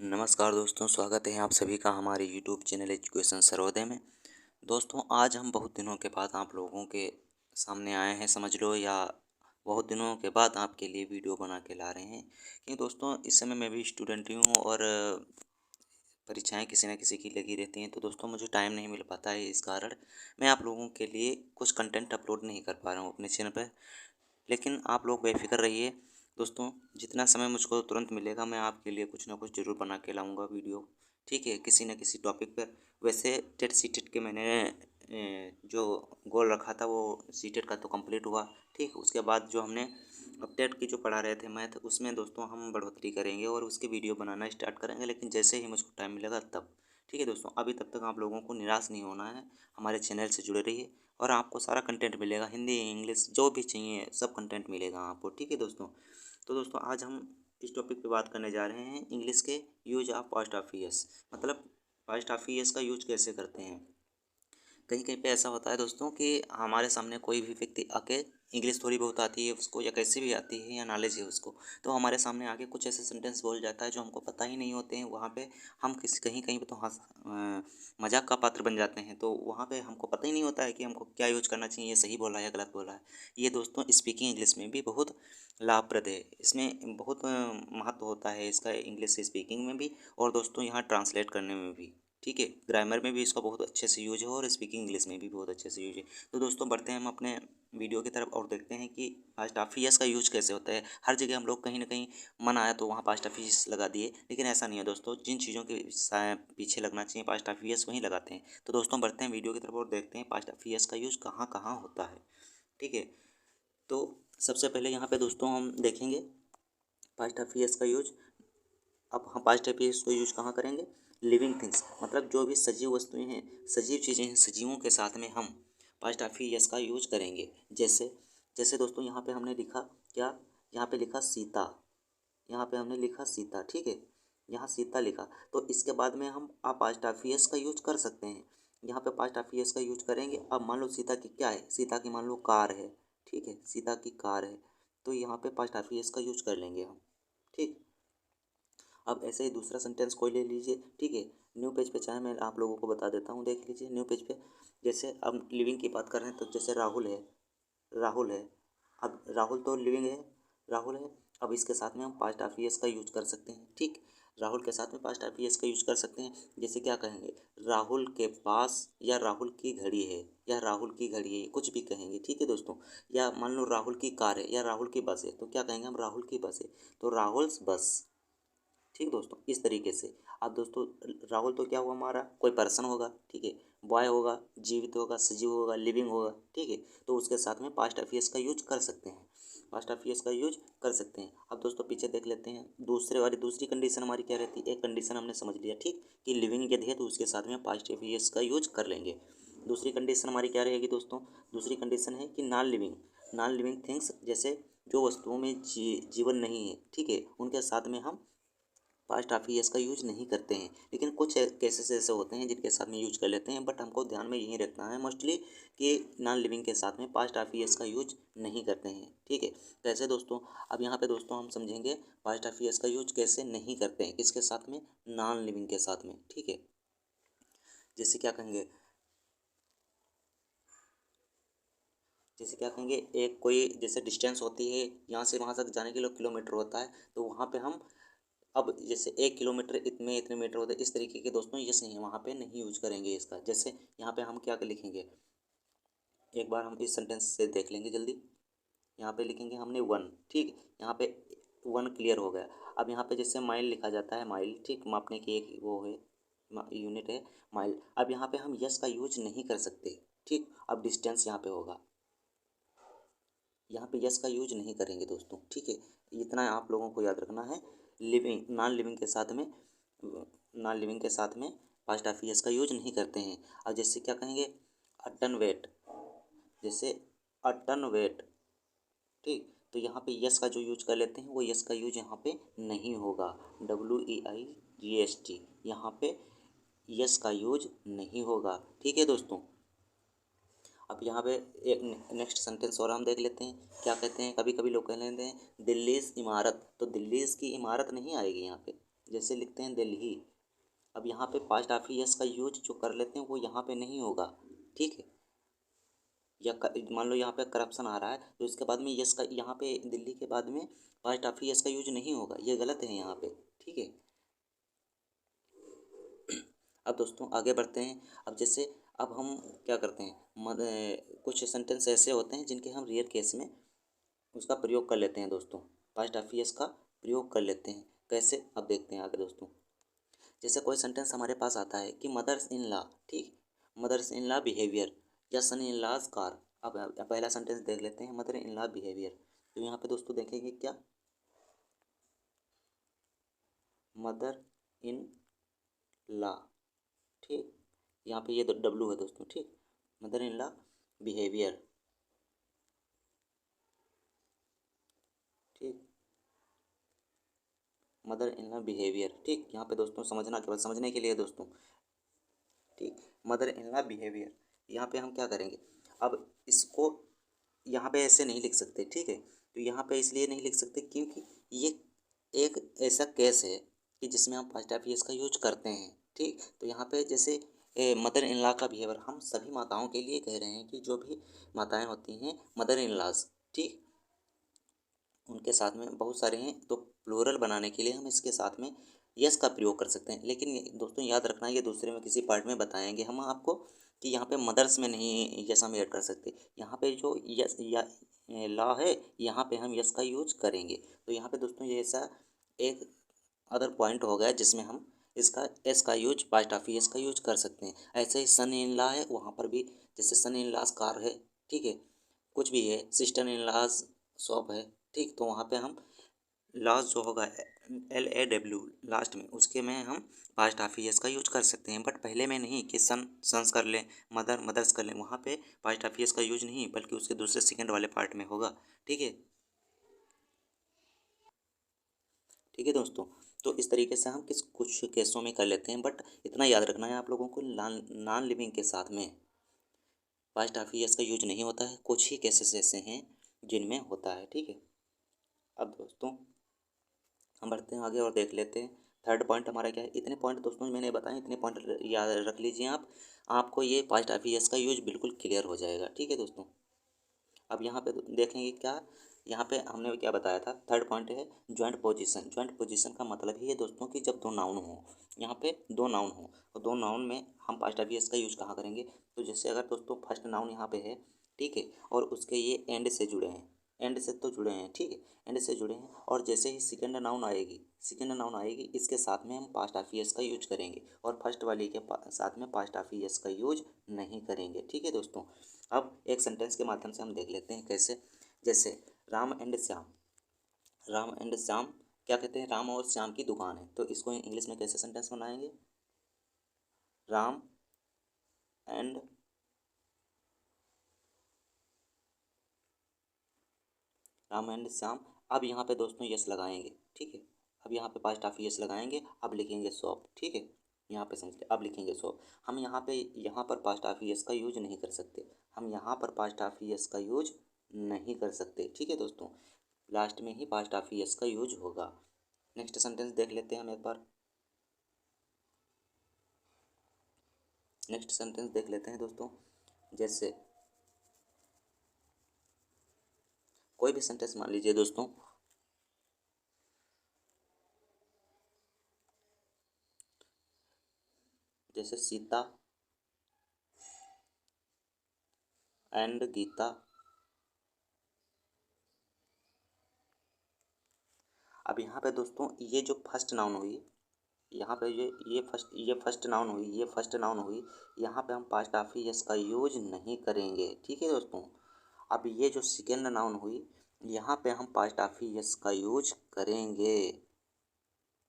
नमस्कार दोस्तों, स्वागत है आप सभी का हमारे यूट्यूब चैनल एजुकेशन सर्वोदय में। दोस्तों, आज हम बहुत दिनों के बाद आप लोगों के सामने आए हैं, समझ लो, या बहुत दिनों के बाद आपके लिए वीडियो बना के ला रहे हैं। क्योंकि दोस्तों, इस समय मैं भी स्टूडेंट ही हूँ और परीक्षाएं किसी न किसी की लगी रहती हैं, तो दोस्तों मुझे टाइम नहीं मिल पाता है। इस कारण मैं आप लोगों के लिए कुछ कंटेंट अपलोड नहीं कर पा रहा हूँ अपने चैनल पर। लेकिन आप लोग बेफ़िक्र रहिए दोस्तों, जितना समय मुझको तुरंत मिलेगा मैं आपके लिए कुछ ना कुछ ज़रूर बना के लाऊँगा वीडियो, ठीक है? किसी न किसी टॉपिक पर। वैसे टेट सीटेट के मैंने जो गोल रखा था वो सीटेट का तो कंप्लीट हुआ, ठीक? उसके बाद जो हमने अब टेट की जो पढ़ा रहे थे मैथ, उसमें दोस्तों हम बढ़ोतरी करेंगे और उसकी वीडियो बनाना स्टार्ट करेंगे, लेकिन जैसे ही मुझको टाइम मिलेगा तब। ठीक है दोस्तों? अभी तब तक आप लोगों को निराश नहीं होना है, हमारे चैनल से जुड़े रहिए और आपको सारा कंटेंट मिलेगा, हिंदी, इंग्लिश जो भी चाहिए सब कंटेंट मिलेगा आपको, ठीक है दोस्तों? तो दोस्तों, आज हम इस टॉपिक पे बात करने जा रहे हैं इंग्लिश के use of past of years, मतलब पास्ट ऑफ ईयर्स का यूज कैसे करते हैं। कहीं कहीं पे ऐसा होता है दोस्तों कि हमारे सामने कोई भी व्यक्ति आके, इंग्लिश थोड़ी बहुत आती है उसको या कैसी भी आती है या नॉलेज है उसको, तो हमारे सामने आके कुछ ऐसे सेंटेंस बोल जाता है जो हमको पता ही नहीं होते हैं। वहाँ पे हम किसी कहीं कहीं पे तो मजाक का पात्र बन जाते हैं, तो वहाँ पे हमको पता ही नहीं होता है कि हमको क्या यूज करना चाहिए, ये सही बोला है या गलत बोला है। ये दोस्तों स्पीकिंग इंग्लिश में भी बहुत लाभप्रद है, इसमें बहुत महत्व होता है इसका, इंग्लिश स्पीकिंग में भी और दोस्तों यहाँ ट्रांसलेट करने में भी, ठीक है? ग्रामर में भी इसका बहुत अच्छे से यूज है और स्पीकिंग इंग्लिश में भी बहुत अच्छे से यूज है। तो दोस्तों, बढ़ते हैं हम अपने वीडियो की तरफ और देखते हैं कि पास्ट ऑफ ईयर्स का यूज कैसे होता है। हर जगह हम लोग कहीं ना कहीं मन आया तो वहाँ पास्ट ऑफ ईयर्स लगा दिए, लेकिन ऐसा नहीं है दोस्तों। जिन चीज़ों के पीछे लगना चाहिए पास्ट ऑफ ईयर्स वहीं लगाते हैं। तो दोस्तों, बढ़ते हैं वीडियो की तरफ और देखते हैं पास्ट ऑफ ईयर्स का यूज कहाँ कहाँ होता है, ठीक है? तो सबसे पहले यहाँ पे दोस्तों हम देखेंगे पास्ट ऑफ ईयर्स का यूज। अब हम पास्ट टेंस को यूज कहाँ करेंगे? लिविंग थिंग्स, मतलब जो भी सजीव वस्तुएं हैं, सजीव चीज़ें हैं, सजीवों के साथ में हम पास्ट ऑफ यस का यूज करेंगे। जैसे जैसे दोस्तों, यहाँ पे हमने लिखा क्या? यहाँ पे लिखा सीता, यहाँ पे हमने लिखा सीता, ठीक है? यहाँ सीता लिखा, तो इसके बाद में हम आप पास्ट ऑफ यस का यूज कर सकते हैं। यहाँ पे पास्ट ऑफ यस का यूज करेंगे। अब मान लो सीता की क्या है? सीता की मान लो कार है, ठीक है? सीता की कार है, तो यहाँ पे पास्ट ऑफ यस का यूज कर लेंगे हम, ठीक। अब ऐसे ही दूसरा सेंटेंस कोई ले लीजिए, ठीक है? न्यू पेज पे चाहे मैं आप लोगों को बता देता हूँ, देख लीजिए न्यू पेज पे। जैसे अब लिविंग की बात कर रहे हैं, तो जैसे राहुल है, राहुल है। अब राहुल तो लिविंग है, राहुल है। अब इसके साथ में हम पास्ट ऑफ ईयर्स का यूज कर सकते हैं, ठीक। राहुल के साथ में पास्ट ऑफ ईयर्स का यूज कर सकते हैं। जैसे क्या कहेंगे? राहुल के पास, या राहुल की घड़ी है, या राहुल की घड़ी है, कुछ भी कहेंगे, ठीक है दोस्तों? या मान लो राहुल की कार है या राहुल की बस है, तो क्या कहेंगे हम? राहुल की बस है, तो राहुल्स बस, ठीक दोस्तों, इस तरीके से। अब दोस्तों, राहुल तो क्या हुआ? हमारा कोई पर्सन होगा, ठीक है? बॉय होगा, जीवित होगा, सजीव होगा, लिविंग होगा, ठीक है? तो उसके साथ में पास्ट ऑफ ईयर्स का यूज कर सकते हैं, पास्ट ऑफ ईयर्स का यूज कर सकते हैं। अब दोस्तों, पीछे देख लेते हैं दूसरे वाली दूसरी कंडीशन हमारी क्या रहती है। एक कंडीशन हमने समझ लिया, ठीक, कि लिविंग यदि है तो उसके साथ में पास्ट ऑफ ईयर्स का यूज कर लेंगे। दूसरी कंडीशन हमारी क्या रहेगी दोस्तों? दूसरी कंडीशन है कि non living, non living things, जैसे जो वस्तुओं में जीवन नहीं है, ठीक है, उनके साथ में हम पास्ट ऑफ ईयर्स का यूज नहीं करते हैं। लेकिन कुछ केसेस ऐसे होते हैं जिनके साथ में यूज कर लेते हैं, बट हमको ध्यान में यही रखना है मोस्टली कि नॉन लिविंग के साथ में पास्ट ऑफ ईयर्स का यूज नहीं करते हैं, ठीक है? कैसे दोस्तों? अब यहाँ पे दोस्तों हम समझेंगे पास्ट ऑफ ईयर्स का यूज कैसे नहीं करते हैं, किसके साथ में? नॉन लिविंग के साथ में, ठीक है? जैसे क्या कहेंगे? जैसे क्या कहेंगे? एक कोई जैसे डिस्टेंस होती है, यहाँ से वहाँ तक जाने के लिए किलोमीटर होता है, तो वहाँ पे हम, अब जैसे 1 किलोमीटर इतने इतने मीटर होते हैं, इस तरीके के दोस्तों यस नहीं है, वहाँ पे नहीं यूज करेंगे इसका। जैसे यहाँ पे हम क्या लिखेंगे? एक बार हम इस सेंटेंस से देख लेंगे जल्दी। यहाँ पे लिखेंगे हमने वन, ठीक। यहाँ पे वन क्लियर हो गया। अब यहाँ पे जैसे माइल लिखा जाता है, माइल, ठीक, मापने की एक वो है, यूनिट है माइल। अब यहाँ पे हम यस का यूज नहीं कर सकते, ठीक। अब डिस्टेंस यहाँ पे होगा, यहाँ पे यस का यूज नहीं करेंगे दोस्तों, ठीक है? इतना आप लोगों को याद रखना है। लिविंग, नॉन लिविंग के साथ में, नॉन लिविंग के साथ में पास्ट ऑफ यस का यूज नहीं करते हैं। अब जैसे क्या कहेंगे? अ टन वेट, जैसे अ टन वेट, ठीक, तो यहाँ पे यस का जो यूज कर लेते हैं वो यस का यूज यहाँ पे नहीं होगा। WEIGST, यहाँ पे यस का यूज नहीं होगा, ठीक है दोस्तों? अब यहाँ पे एक नेक्स्ट सेंटेंस और हम देख लेते हैं, क्या कहते हैं? कभी कभी लोग कह लेते हैं दिल्लीज इमारत, तो दिल्लीज की इमारत नहीं आएगी यहाँ पे, जैसे लिखते हैं दिल्ली। अब यहाँ पे पास्ट ऑफ यस का यूज जो कर लेते हैं वो यहाँ पे नहीं होगा, ठीक है। या मान लो यहाँ पे करप्शन आ रहा है तो इसके बाद में यस का, यहाँ पे दिल्ली के बाद में पास्ट ऑफ यस का यूज नहीं होगा, ये गलत है यहाँ पे, ठीक है। अब दोस्तों आगे बढ़ते हैं। अब जैसे अब हम क्या करते हैं, कुछ सेंटेंस ऐसे होते हैं जिनके हम रियल केस में उसका प्रयोग कर लेते हैं दोस्तों, पास्ट ऑफ यस का प्रयोग कर लेते हैं। कैसे, अब देखते हैं आगे दोस्तों। जैसे कोई सेंटेंस हमारे पास आता है कि मदर्स इन लॉ, ठीक, मदर्स इन लॉ बिहेवियर या सन इन लॉज कार। अब पहला सेंटेंस देख लेते हैं, मदर इन लॉ बिहेवियर। तो यहाँ पे दोस्तों देखेंगे क्या, मदर इन लॉ, ठीक, यहाँ पे ये डब्लू है दोस्तों, ठीक, मदर इन लॉ बिहेवियर, ठीक, मदर इन लॉ बिहेवियर, ठीक। यहाँ पे दोस्तों समझना, केवल समझने के लिए दोस्तों, ठीक, मदर इन लॉ बिहेवियर। यहाँ पे हम क्या करेंगे, अब इसको यहाँ पे ऐसे नहीं लिख सकते, ठीक है। तो यहाँ पे इसलिए नहीं लिख सकते क्योंकि ये एक ऐसा केस है कि जिसमें हम पास्ट ऑफ यस का यूज करते हैं, ठीक। तो यहाँ पे जैसे मदर इन लॉ का बिहेवियर हम सभी माताओं के लिए कह रहे हैं कि जो भी माताएं होती हैं मदर इन लॉज, ठीक, उनके साथ में बहुत सारे हैं, तो प्लूरल बनाने के लिए हम इसके साथ में यस का प्रयोग कर सकते हैं। लेकिन दोस्तों याद रखना, ये दूसरे में किसी पार्ट में बताएंगे हम आपको कि यहाँ पे मदर्स में नहीं यस हम ऐड कर सकते। यहाँ पे जो यस या लॉ है, यहाँ पे हम यस का यूज करेंगे। तो यहाँ पे दोस्तों ये ऐसा एक अदर पॉइंट हो गया जिसमें हम इसका एस का यूज, पास्ट ऑफ यस का यूज कर सकते हैं। ऐसे ही सन इन लॉ है, वहाँ पर भी जैसे सन इन लॉज कार है, ठीक है, कुछ भी है, सिस्टर इन लॉज शॉप है, ठीक। तो वहाँ पे हम लास्ट जो होगा LAW लास्ट में, उसके में हम पास्ट ऑफ यस का यूज कर सकते हैं। बट पहले में नहीं कि सन्स कर लें, मदर्स कर लें, वहाँ पे पास्ट ऑफ यस का यूज नहीं, बल्कि उसके दूसरे सेकंड वाले पार्ट में होगा, ठीक है। ठीक है दोस्तों, तो इस तरीके से हम कुछ केसों में कर लेते हैं। बट इतना याद रखना है आप लोगों को, नॉन लिविंग के साथ में पास्ट ऑफ यस का यूज नहीं होता है। कुछ ही केसेस ऐसे हैं जिनमें होता है, ठीक है। अब दोस्तों हम बढ़ते हैं आगे और देख लेते हैं थर्ड पॉइंट हमारा क्या है। इतने पॉइंट दोस्तों मैंने बताए, इतने पॉइंट याद रख लीजिए आप, आपको ये पास्ट ऑफ यस का यूज बिल्कुल क्लियर हो जाएगा, ठीक है दोस्तों। अब यहाँ पे देखेंगे क्या, यहाँ पे हमने क्या बताया था, थर्ड पॉइंट है ज्वाइंट पोजीशन। ज्वाइंट पोजीशन का मतलब ही है दोस्तों कि जब दो नाउन हो, यहाँ पे दो नाउन हो, तो दो नाउन में हम पास्ट ऑफ यस का यूज कहाँ करेंगे। तो जैसे अगर दोस्तों फर्स्ट नाउन यहाँ पे है, ठीक है, और उसके ये एंड से जुड़े हैं, एंड से तो जुड़े हैं, ठीक है, एंड से जुड़े हैं, और जैसे ही सेकंड नाउन आएगी, सेकंड नाउन आएगी, इसके साथ में हम पास्ट ऑफ यस का यूज करेंगे, और फर्स्ट वाली के साथ में पास्ट ऑफ यस का यूज नहीं करेंगे, ठीक है दोस्तों। अब एक सेंटेंस के माध्यम से हम देख लेते हैं कैसे। जैसे राम एंड श्याम, राम एंड श्याम क्या कहते हैं, राम और श्याम की दुकान है, तो इसको इंग्लिश में कैसे सेंटेंस बनाएंगे, राम एंड राम एंड श्याम। अब यहाँ पे दोस्तों यस लगाएंगे, ठीक है। अब यहाँ पे पास्ट ऑफ यस लगाएंगे, अब लिखेंगे शॉप, ठीक है। यहाँ पे समझ अब लिखेंगे शॉप। हम यहाँ पर पास्ट ऑफ यस का यूज नहीं कर सकते, हम यहाँ पर पास्ट ऑफ यस का यूज नहीं कर सकते, ठीक है दोस्तों। लास्ट में ही पास्ट ऑफ यस का यूज होगा। नेक्स्ट सेंटेंस देख लेते हैं हम एक बार, नेक्स्ट सेंटेंस देख लेते हैं दोस्तों। जैसे कोई भी सेंटेंस मान लीजिए दोस्तों, जैसे सीता एंड गीता। अब यहाँ पे दोस्तों ये जो फर्स्ट नाउन हुई, यहाँ पे ये फर्स्ट नाउन हुई, ये फर्स्ट नाउन हुई, यहाँ पे हम पास्ट ऑफ यस का यूज नहीं करेंगे, ठीक है दोस्तों। अब ये जो सेकेंड नाउन हुई, यहाँ पे हम पास्ट ऑफ यस का यूज करेंगे,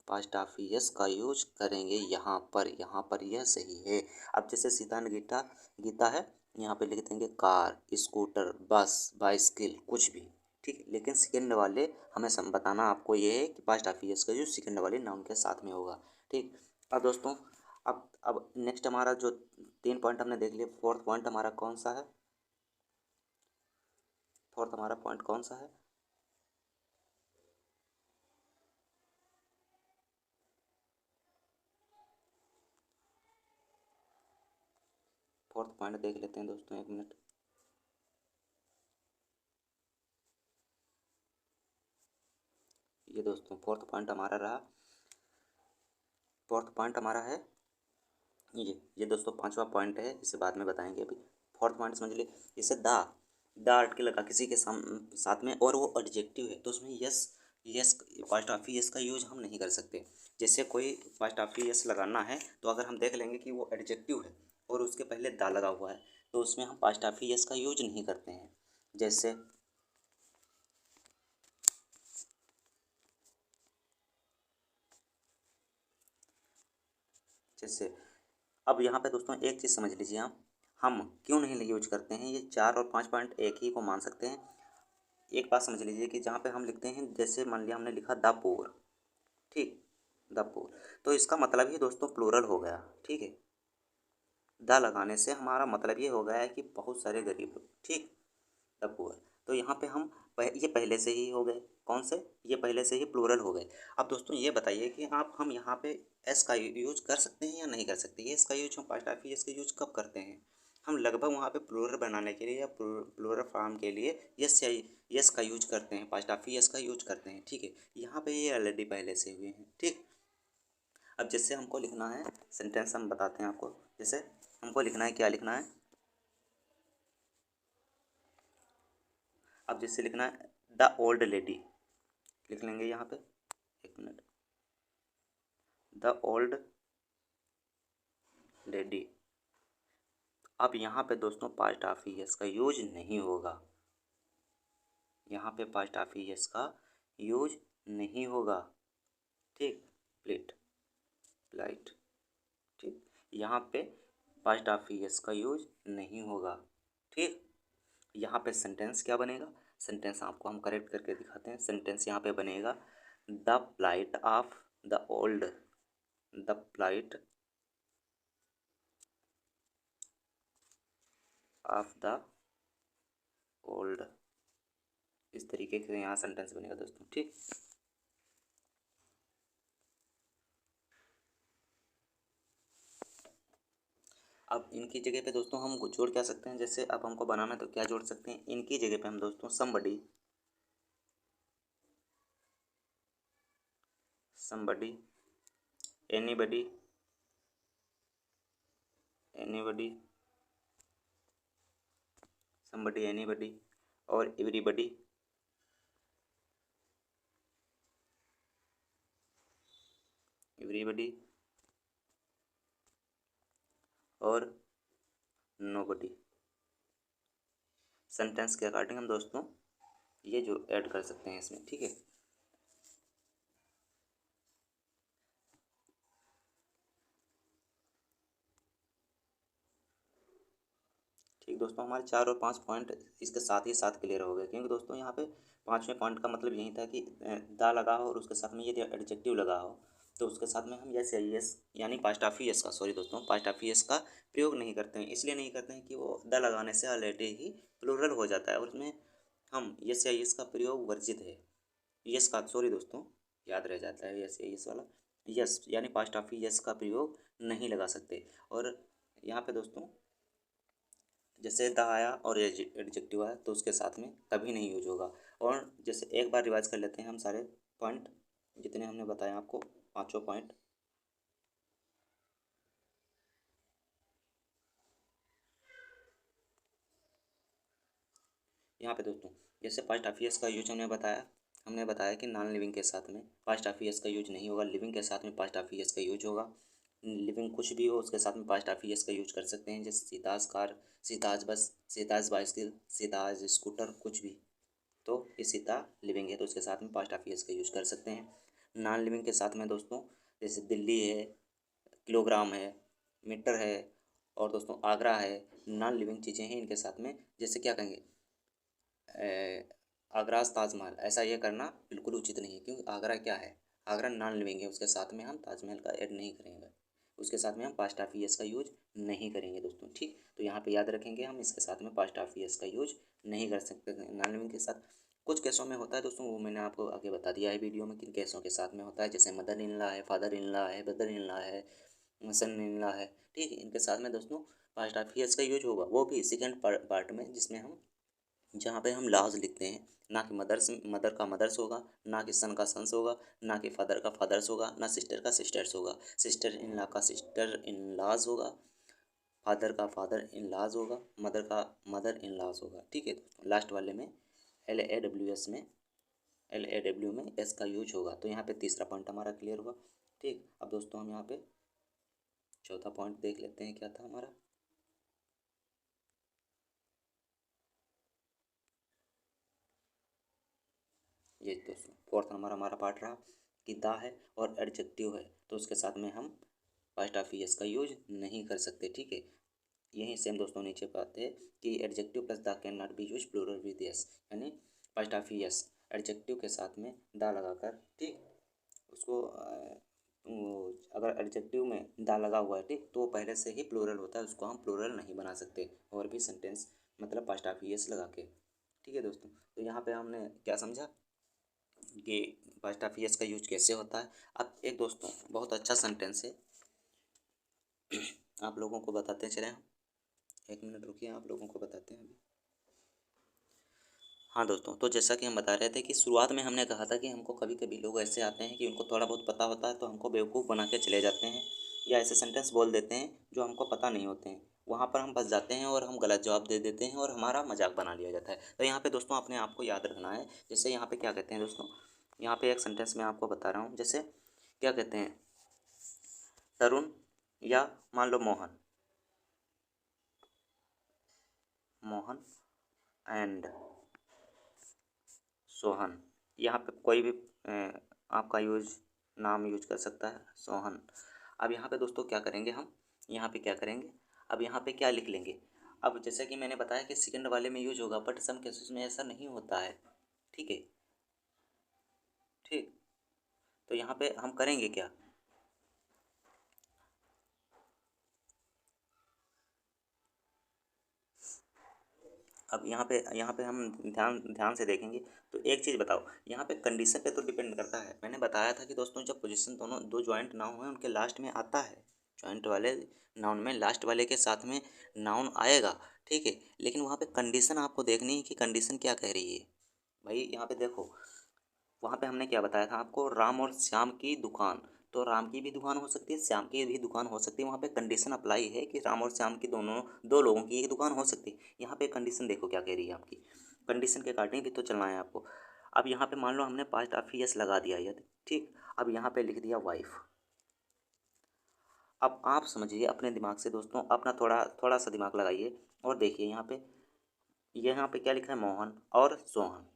पास्ट ऑफ यस का यूज करेंगे यहाँ पर यह सही है। अब जैसे सीता एंड गीता, गीता है, यहाँ पे लिख देंगे कार, स्कूटर, बस, बाइसिकल, कुछ भी, ठीक है। लेकिन सेकंड वाले हमें बताना आपको ये है कि पास्ट ऑफ यस का यूज सेकंड वाले नाउन के साथ में होगा, ठीक। अब दोस्तों अब नेक्स्ट हमारा जो तीन पॉइंट हमने देख लिया, फोर्थ पॉइंट हमारा कौन सा है, फोर्थ हमारा पॉइंट कौन सा है, फोर्थ पॉइंट देख लेते हैं दोस्तों, एक मिनट। ये दोस्तों फोर्थ पॉइंट हमारा रहा, फोर्थ पॉइंट हमारा है ये दोस्तों पांचवा पॉइंट है, इसे बाद में बताएंगे। अभी फोर्थ पॉइंट समझ लिए, इसे द आर्टिकल लगा किसी के साथ में और वो एडजेक्टिव है तो उसमें yes, yes first of yes का यूज हम नहीं कर सकते। जैसे कोई फर्स्ट ऑफ यस लगाना है तो अगर हम देख लेंगे कि वो एडजेक्टिव है और उसके पहले द लगा हुआ है तो उसमें हम फर्स्ट ऑफ यस का यूज नहीं करते हैं। जैसे जैसे अब यहाँ पे दोस्तों एक चीज़ समझ लीजिए आप, हम क्यों नहीं यूज करते हैं, ये 4 और 5 पॉइंट एक ही को मान सकते हैं। एक बात समझ लीजिए कि जहाँ पे हम लिखते हैं, जैसे मान लिया हमने लिखा द पोर, ठीक, द पोर, तो इसका मतलब ही दोस्तों प्लूरल हो गया, ठीक है। द लगाने से हमारा मतलब ये हो गया है कि बहुत सारे गरीब लोग, ठीक, द पुअर। तो यहाँ पे हम ये पहले से ही हो गए, कौन से, ये पहले से ही प्लूरल हो गए। अब दोस्तों ये बताइए कि आप हम यहाँ पे एस का यूज कर सकते हैं या नहीं कर सकते। ये इसका यूज हम पास्ट ऑफ एस का यूज कब करते हैं, हम लगभग वहाँ पे प्लूरल बनाने के लिए या प्लूरल फॉर्म के लिए यस या यस का यूज करते हैं, पास्ट ऑफ यस का यूज करते हैं, ठीक है। यहाँ पे ये ऑलरेडी पहले से हुए हैं, ठीक। अब जैसे हमको लिखना है सेंटेंस, हम बताते हैं आपको। जैसे हमको लिखना है, क्या लिखना है, अब जैसे लिखना है द ओल्ड लेडी, लिख लेंगे यहाँ पे, एक मिनट, द ओल्ड लेडी। अब यहाँ पे दोस्तों पास्ट ऑफ यस का यूज नहीं होगा, यहाँ पे पास्ट ऑफ यस का यूज नहीं होगा, ठीक। प्लेट, प्लाइट, ठीक, यहाँ पे पास्ट ऑफ यस का यूज नहीं होगा, ठीक। यहाँ पे सेंटेंस क्या बनेगा, सेंटेंस आपको हम करेक्ट करके दिखाते हैं। सेंटेंस यहाँ पे बनेगा the plight of the old, the plight of the old, इस तरीके से यहाँ सेंटेंस बनेगा दोस्तों, ठीक। अब इनकी जगह पे दोस्तों हम जोड़ क्या सकते हैं, जैसे अब हमको बनाना है तो क्या जोड़ सकते हैं, इनकी जगह पे हम दोस्तों somebody, somebody, anybody, anybody, somebody, anybody और एवरीबडी, एवरीबडी और नोबडी। सेंटेंस के अकॉर्डिंग हम दोस्तों ये जो ऐड कर सकते हैं इसमें, ठीक है। ठीक दोस्तों, हमारे 4 और 5 पॉइंट इसके साथ ही साथ क्लियर हो गए, क्योंकि दोस्तों यहाँ पे 5वें पॉइंट का मतलब यही था कि दा लगा हो और उसके साथ में यदि एडजेक्टिव लगा हो तो उसके साथ में हम यस या यस यानी पास्ट ऑफ यस का, सॉरी दोस्तों, पास्ट ऑफ यस का प्रयोग नहीं करते हैं। इसलिए नहीं करते हैं कि वो द लगाने से ऑलरेडी ही प्लूरल हो जाता है और उसमें हम यस या यस का प्रयोग वर्जित है। यस का, सॉरी दोस्तों, याद रह जाता है यस या यस वाला, यस यानी पास्ट ऑफ यस का प्रयोग नहीं लगा सकते। और यहाँ पे दोस्तों जैसे द आया और एडजेक्टिव आया तो उसके साथ में कभी नहीं यूज होगा। और जैसे एक बार रिवाइज कर लेते हैं हम सारे पॉइंट जितने हमने बताया आपको, पांचों पॉइंट। यहाँ पे दोस्तों जैसे पास्ट ऑफ ईयर्स का यूज हमने बताया कि नॉन लिविंग के साथ में पास्ट ऑफ ईयर्स का यूज नहीं होगा, लिविंग के साथ में पास्ट ऑफ ईयर्स का यूज होगा। लिविंग कुछ भी हो उसके साथ में पास्ट ऑफ ईयर्स का यूज कर सकते हैं, जैसे सीताज कार, सीताज बस, सीताज बाइसिकल, सीताज स्कूटर, कुछ भी। तो ये सीता लिविंग है तो उसके साथ में पास्ट ऑफ ईयर्स का यूज कर सकते हैं। नॉन लिविंग के साथ में दोस्तों जैसे दिल्ली है, किलोग्राम है, मीटर है और दोस्तों आगरा है, नॉन लिविंग चीज़ें हैं, इनके साथ में जैसे क्या कहेंगे, आगराज ताजमहल, ऐसा ये करना बिल्कुल उचित नहीं है, क्योंकि आगरा क्या है, आगरा नॉन लिविंग है, उसके साथ में हम ताजमहल का ऐड नहीं करेंगे, उसके साथ में हम पास्ट ऑफ ईयर्स का यूज नहीं करेंगे दोस्तों, ठीक। तो यहाँ पे याद रखेंगे हम इसके साथ में पास्ट ऑफ ईयर्स का यूज नहीं कर सकते नॉन लिविंग के साथ। कुछ केसों में होता है दोस्तों, वो मैंने आपको आगे बता दिया है वीडियो में किन केसों के साथ में होता है, जैसे मदर इन लॉ है, फादर इन लॉ है, ब्रदर इन लॉ है, सन इन लॉ है, ठीक है। इनके साथ में दोस्तों पास्ट ऑफ ईयर्स का यूज होगा, वो भी सेकेंड पार्ट में, जिसमें हम जहाँ पे हम लाज लिखते हैं, ना कि मदर का मदर्स होगा, ना कि सन का सन्स होगा, ना कि फादर का फादर्स होगा, ना सिस्टर का सिस्टर्स होगा, सिस्टर इन लॉ का सिस्टर इन लॉज होगा, फादर का फादर इन लॉज होगा, मदर का मदर इन लॉज होगा। ठीक है दोस्तों, लास्ट वाले में एल ए डब्ल्यू में एस का यूज होगा। तो यहाँ पे तीसरा पॉइंट हमारा क्लियर हुआ। ठीक, अब दोस्तों हम यहाँ पे चौथा पॉइंट देख लेते हैं क्या था हमारा। ये दोस्तों फोर्थ नंबर हमारा पार्ट रहा कि द है और एडजेक्टिव है, तो उसके साथ में हम पास्ट ऑफ ईयर्स का यूज नहीं कर सकते। ठीक है, यही सेम दोस्तों नीचे बात है कि adjective plus the can not be use plural with S, यानी पास्ट ऑफ ईयर्स एडजेक्टिव के साथ में द लगाकर, ठीक, उसको अगर एडजेक्टिव में द लगा हुआ है, ठीक, तो वो पहले से ही प्लूरल होता है, उसको हम प्लूरल नहीं बना सकते और भी सेंटेंस मतलब पास्ट ऑफ ईयर्स लगा के। ठीक है दोस्तों, तो यहाँ पे हमने क्या समझा कि पास्ट ऑफ ईयर्स का यूज कैसे होता है। अब एक दोस्तों बहुत अच्छा सेंटेंस है, आप लोगों को बताते चले हम। एक मिनट रुकिए, आप लोगों को बताते हैं अभी। हाँ दोस्तों, तो जैसा कि हम बता रहे थे कि शुरुआत में हमने कहा था कि हमको कभी कभी लोग ऐसे आते हैं कि उनको थोड़ा बहुत पता होता है तो हमको बेवकूफ़ बना के चले जाते हैं, या ऐसे सेंटेंस बोल देते हैं जो हमको पता नहीं होते हैं। वहाँ पर हम फंस जाते हैं और हम गलत जवाब दे देते हैं और हमारा मजाक बना लिया जाता है। तो यहाँ पे दोस्तों अपने आप को याद रखना है। जैसे यहाँ पे क्या कहते हैं दोस्तों, यहाँ पे एक सेंटेंस मैं आपको बता रहा हूँ। जैसे क्या कहते हैं, तरुण या मान लो मोहन, मोहन एंड सोहन। यहाँ पे कोई भी आपका नाम यूज कर सकता है, सोहन। अब यहाँ पे दोस्तों क्या करेंगे हम, यहाँ पे क्या करेंगे, अब यहाँ पे क्या लिख लेंगे। अब जैसे कि मैंने बताया कि सेकंड वाले में यूज होगा, बट सम केसेस में ऐसा नहीं होता है। ठीक है, ठीक, तो यहाँ पे हम करेंगे क्या, अब यहाँ पे हम ध्यान ध्यान से देखेंगे तो एक चीज़ बताओ, यहाँ पे कंडीशन पे तो डिपेंड करता है। मैंने बताया था कि दोस्तों जब पोजीशन दोनों दो जॉइंट नाउन हैं उनके लास्ट में आता है, जॉइंट वाले नाउन में लास्ट वाले के साथ में नाउन आएगा। ठीक है, लेकिन वहाँ पे कंडीशन आपको देखनी है कि कंडीशन क्या कह रही है। भाई यहाँ पे देखो, वहाँ पे हमने क्या बताया था आपको, राम और श्याम की दुकान, तो राम की भी दुकान हो सकती है, श्याम की भी दुकान हो सकती है। वहाँ पे कंडीशन अप्लाई है कि राम और श्याम की दोनों दो लोगों की एक दुकान हो सकती है। यहाँ पे कंडीशन देखो क्या कह रही है आपकी, कंडीशन के अकॉर्डिंग भी तो चलना है आपको। अब यहाँ पे मान लो हमने पास्ट ऑफ ईयर्स लगा दिया यदि, ठीक, अब यहाँ पे लिख दिया वाइफ। अब आप समझिए अपने दिमाग से दोस्तों, अपना थोड़ा थोड़ा सा दिमाग लगाइए और देखिए यहाँ पे क्या लिखा है, मोहन और सोहन।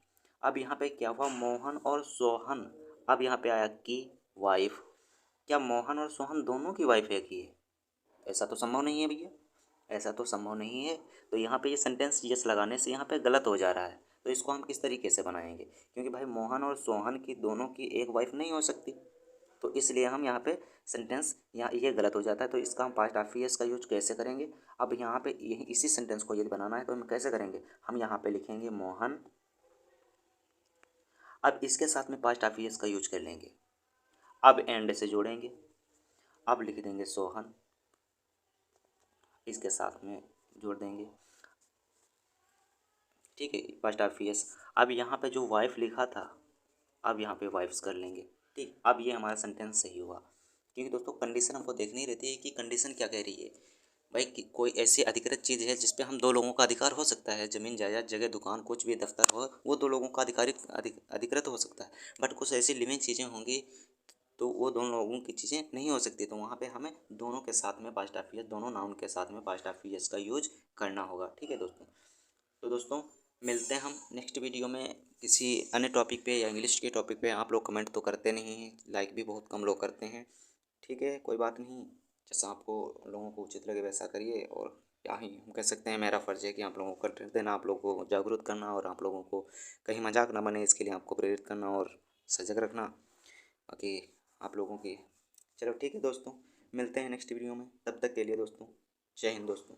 अब यहाँ पे क्या हुआ, मोहन और सोहन। अब यहाँ पे आया की वाइफ। क्या मोहन और सोहन दोनों की वाइफ एक ही है? ऐसा तो संभव नहीं है भैया, ऐसा तो संभव नहीं है। तो यहाँ पे ये सेंटेंस यस लगाने से यहाँ पे गलत हो जा रहा है। तो इसको हम किस तरीके से बनाएंगे, क्योंकि भाई मोहन और सोहन की दोनों की एक वाइफ नहीं हो सकती। तो इसलिए हम यहाँ पे सेंटेंस यहाँ ये गलत हो जाता है। तो इसका हम पास्ट ऑफ ईयर्स का यूज कैसे करेंगे। अब यहाँ पे यही इसी सेंटेंस को यदि बनाना है तो हम कैसे करेंगे, हम यहाँ पे लिखेंगे मोहन, अब इसके साथ में पास्ट ऑफ ईयर्स का यूज कर लेंगे, अब एंड से जोड़ेंगे, अब लिख देंगे सोहन, इसके साथ में जोड़ देंगे। ठीक है, पास्ट ऑफ ईयर्स। अब यहाँ पे जो वाइफ लिखा था, अब यहाँ पे वाइफ्स कर लेंगे। ठीक, अब ये हमारा सेंटेंस सही हुआ, क्योंकि दोस्तों कंडीशन हमको देखनी रहती है कि कंडीशन क्या कह रही है। भाई कि कोई ऐसी अधिकृत चीज़ है जिस पे हम दो लोगों का अधिकार हो सकता है, ज़मीन जायदाद जगह दुकान कुछ भी दफ्तर हो, वो दो लोगों का अधिकृत हो सकता है। बट कुछ ऐसी लिविंग चीज़ें होंगी तो वो दोनों लोगों की चीज़ें नहीं हो सकती। तो वहाँ पे हमें दोनों के साथ में पास्ट ऑफ ईयर्स, दोनों नाउन के साथ में पास्ट ऑफ ईयर्स का यूज करना होगा। ठीक है दोस्तों, तो दोस्तों मिलते हैं हम नेक्स्ट वीडियो में किसी अन्य टॉपिक पे या इंग्लिश के टॉपिक पे। आप लोग कमेंट तो करते नहीं हैं, लाइक भी बहुत कम लोग करते हैं। ठीक है, कोई बात नहीं, जैसा आपको लोगों को उचित लगे वैसा करिए। और क्या ही हम कह सकते हैं, मेरा फ़र्ज़ है कि आप लोगों को कंटेंट देना, आप लोगों को जागरूक करना और आप लोगों को कहीं मजाक ना बने इसके लिए आपको प्रेरित करना और सजग रखना, बाकी आप लोगों की। चलो ठीक है दोस्तों, मिलते हैं नेक्स्ट वीडियो में, तब तक के लिए दोस्तों जय हिंद दोस्तों।